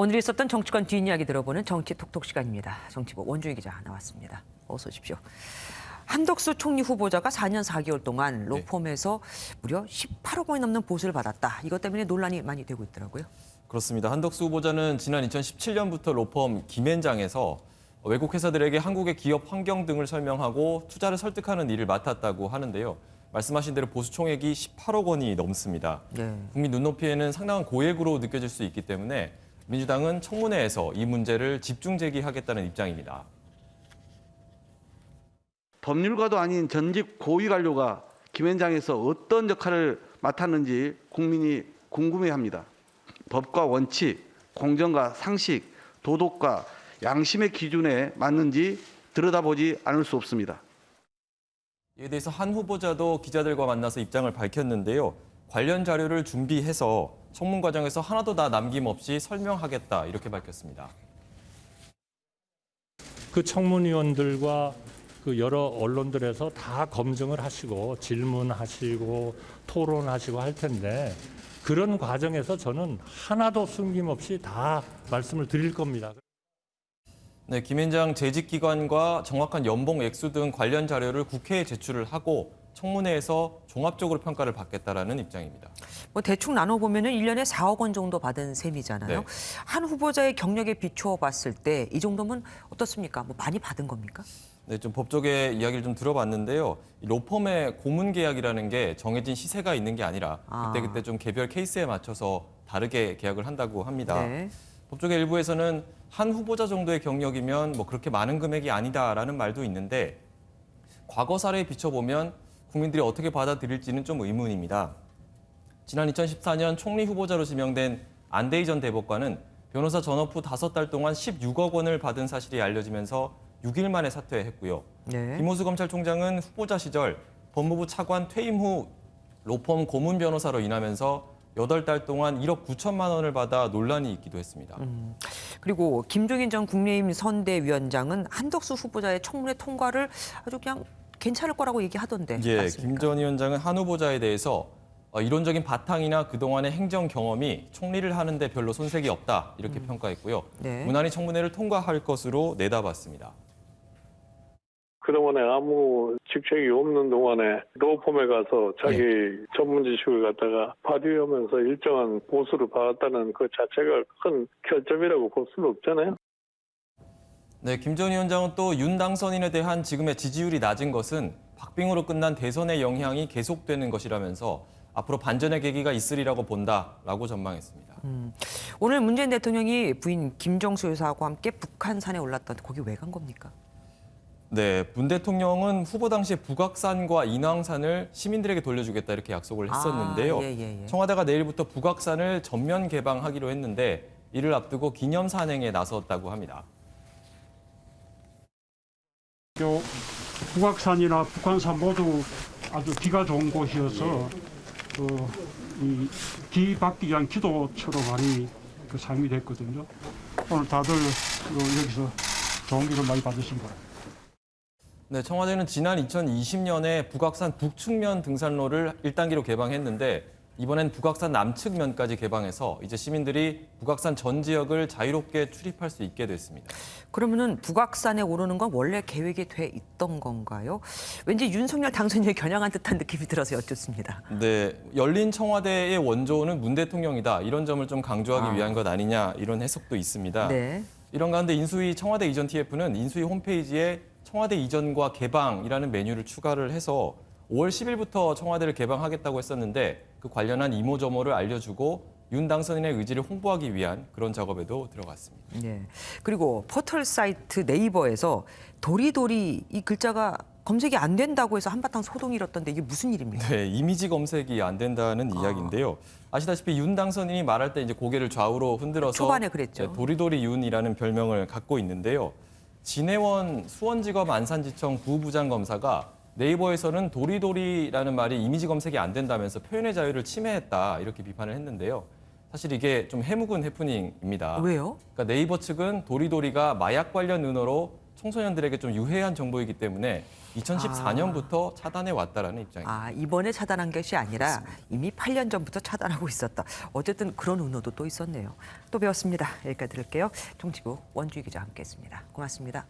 오늘 있었던 정치권 뒷이야기 들어보는 정치 톡톡 시간입니다. 정치부 원주희 기자 나왔습니다. 어서 오십시오. 한덕수 총리 후보자가 4년 4개월 동안 로펌에서 무려 18억 원이 넘는 보수를 받았다. 이것 때문에 논란이 많이 되고 있더라고요. 그렇습니다. 한덕수 후보자는 지난 2017년부터 로펌 김앤장에서 외국 회사들에게 한국의 기업 환경 등을 설명하고 투자를 설득하는 일을 맡았다고 하는데요. 말씀하신 대로 보수 총액이 18억 원이 넘습니다. 국민 눈높이에는 상당한 고액으로 느껴질 수 있기 때문에 민주당은 청문회에서 이 문제를 집중 제기하겠다는 입장입니다. 법률가도 아닌 전직 고위 관료가 김앤장에서 어떤 역할을 맡았는지 국민이 궁금해합니다. 법과 원칙, 공정과 상식, 도덕과 양심의 기준에 맞는지 들여다보지 않을 수 없습니다. 이에 대해서 한 후보자도 기자들과 만나서 입장을 밝혔는데요. 관련 자료를 준비해서 청문 과정에서 하나도 다 남김없이 설명하겠다 이렇게 밝혔습니다. 그 청문위원들과 그 여러 언론들에서 다 검증을 하시고 질문하시고 토론하시고 할 텐데 그런 과정에서 저는 하나도 숨김없이 다 말씀을 드릴 겁니다. 네, 김앤장 재직기간과 정확한 연봉 액수 등 관련 자료를 국회에 제출을 하고 청문회에서 종합적으로 평가를 받겠다라는 입장입니다. 뭐 대충 나눠보면은 1년에 4억 원 정도 받은 셈이잖아요. 네. 한 후보자의 경력에 비추어 봤을 때 이 정도면 어떻습니까? 뭐 많이 받은 겁니까? 네, 좀 법조계 이야기를 좀 들어봤는데요. 이 로펌의 고문 계약이라는 게 정해진 시세가 있는 게 아니라 그때 좀 개별 케이스에 맞춰서 다르게 계약을 한다고 합니다. 네. 법조계 일부에서는 한 후보자 정도의 경력이면 뭐 그렇게 많은 금액이 아니다라는 말도 있는데 과거 사례에 비춰보면 국민들이 어떻게 받아들일지는 좀 의문입니다. 지난 2014년 총리 후보자로 지명된 안대희 전 대법관은 변호사 전업 후 5달 동안 16억 원을 받은 사실이 알려지면서 6일 만에 사퇴했고요. 네. 김호수 검찰총장은 후보자 시절 법무부 차관 퇴임 후 로펌 고문 변호사로 일하면서 8달 동안 1억 9천만 원을 받아 논란이 있기도 했습니다. 그리고 김종인 전 국민의힘 선대위원장은 한덕수 후보자의 청문회 통과를 아주 그냥 괜찮을 거라고 얘기하던데. 예, 맞습니까? 김 전 위원장은 한 후보자에 대해서 이론적인 바탕이나 그동안의 행정 경험이 총리를 하는데 별로 손색이 없다 이렇게 평가했고요. 네. 무난히 청문회를 통과할 것으로 내다봤습니다. 그동안에 아무 직책이 없는 동안에 로펌에 가서 자기 전문 지식을 갖다가 발휘하면서 일정한 보수를 받았다는 그 자체가 큰 결점이라고 볼 수는 없잖아요. 네, 김 전 위원장은 또 윤 당선인에 대한 지금의 지지율이 낮은 것은 박빙으로 끝난 대선의 영향이 계속되는 것이라면서 앞으로 반전의 계기가 있으리라고 본다라고 전망했습니다. 오늘 문재인 대통령이 부인 김정수 여사하고 함께 북한산에 올랐던데 거기 왜 간 겁니까? 네, 문 대통령은 후보 당시에 북악산과 인왕산을 시민들에게 돌려주겠다 이렇게 약속을 했었는데요. 예. 청와대가 내일부터 북악산을 전면 개방하기로 했는데 이를 앞두고 기념 산행에 나섰다고 합니다. 북악산이나 북한산 모두 아주 기가 좋은 곳이어서 이 기받기 위한 기도처럼 많이 삶이 됐거든요. 오늘 다들 여기서 좋은 기를 많이 받으신 거예요. 네, 청와대는 지난 2020년에 북악산 북측면 등산로를 1단계로 개방했는데 이번엔 북악산 남측면까지 개방해서 이제 시민들이 북악산 전 지역을 자유롭게 출입할 수 있게 됐습니다. 그러면은 북악산에 오르는 건 원래 계획이 돼 있던 건가요? 왠지 윤석열 당선인을 겨냥한 듯한 느낌이 들어서 여쭙습니다. 네, 열린 청와대의 원조는 문 대통령이다. 이런 점을 좀 강조하기 위한 것 아니냐 이런 해석도 있습니다. 네. 이런 가운데 인수위 청와대 이전 TF는 인수위 홈페이지에 청와대 이전과 개방이라는 메뉴를 추가를 해서 5월 10일부터 청와대를 개방하겠다고 했었는데 그 관련한 이모저모를 알려주고 윤 당선인의 의지를 홍보하기 위한 그런 작업에도 들어갔습니다. 네. 그리고 포털 사이트 네이버에서 도리도리 이 글자가 검색이 안 된다고 해서 한바탕 소동이 일었던데 이게 무슨 일입니까? 네, 이미지 검색이 안 된다는 이야기인데요. 아시다시피 윤 당선인이 말할 때 이제 고개를 좌우로 흔들어서 초반에 그랬죠. 네, 도리도리 윤이라는 별명을 갖고 있는데요. 진해원 수원지검 안산지청 부부장검사가 네이버에서는 도리도리라는 말이 이미지 검색이 안 된다면서 표현의 자유를 침해했다 이렇게 비판을 했는데요. 사실 이게 좀 해묵은 해프닝입니다. 왜요? 그러니까 네이버 측은 도리도리가 마약 관련 은어로 청소년들에게 좀 유해한 정보이기 때문에 2014년부터 차단해 왔다라는 입장입니다. 아, 이번에 차단한 것이 아니라 이미 8년 전부터 차단하고 있었다. 어쨌든 그런 의도도 또 있었네요. 또 배웠습니다. 여기까지 들을게요. 정치부 원주희 기자 함께했습니다. 고맙습니다.